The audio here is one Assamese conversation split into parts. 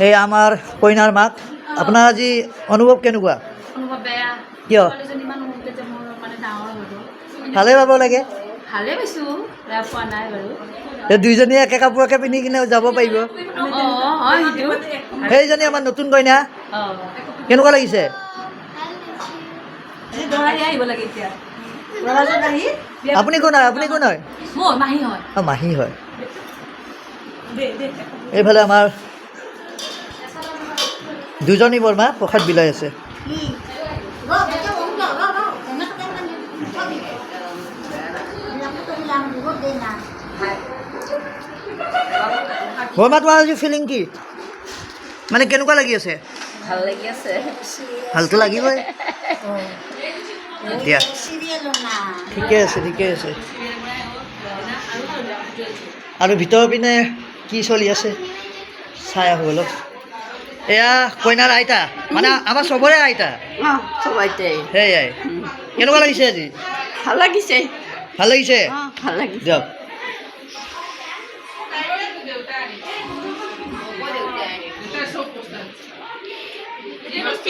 এই আমাৰ কইনাৰ মাক আপোনাৰ আজি অনুভৱ কেনেকুৱা অনুভৱ বেয়া কিয় ছোৱালীজনী ইমান সৰুতে যে মোৰ মানে ডাঙৰ হ'ব ভালে পাব লাগে ভালে পাইছোঁ বেয়া পোৱা নাই বাৰু এই দুইজনীয়ে একে কাপোৰকে পিন্ধি কিনে যাব পাৰিব অঁ হয় সেইটো সেইজনী আমাৰ নতুন কইনা অঁ কেনেকুৱা লাগিছে দৰাহে আহিব লাগে এতিয়া আপুনি কোন হয় আপুনি কোন হয় মোৰ মাহী হয় অঁ মাহী হয় এইফালে আমাৰ দুজনী বৰমা প্ৰসাদ বিলাই আছে বৰমা তোমাৰ আজি ফিলিং কি মানে কেনেকুৱা লাগি আছে ভাল লাগি আছে ভালটো লাগিবই দিয়া ঠিকে আছে আৰু ভিতৰৰ পিনে কি চলি আছে চাই আহোঁ অলপ এয়া কইনাৰ আইতা মানে আমাৰ চবৰে আইতা অঁ চবাইতে সেয়াই কেনেকুৱা লাগিছে আজি ভাল লাগিছে ভাল লাগিছে অঁ ভাল লাগিছে দিয়ক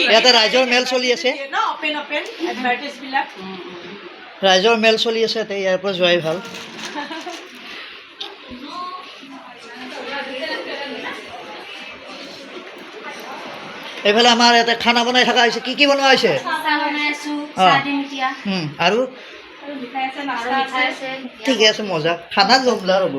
ইয়াতে ৰাইজৰ মেল চলি আছে ৰাইজৰ মেল চলি আছে ইয়াতে ইয়াৰ পৰা যোৱাই ভাল এইফালে আমাৰ ইয়াতে খানা বনাই থকা হৈছে কি বনোৱা হৈছে আৰু ঠিকে আছে মজা খানা জমলা ৰ'ব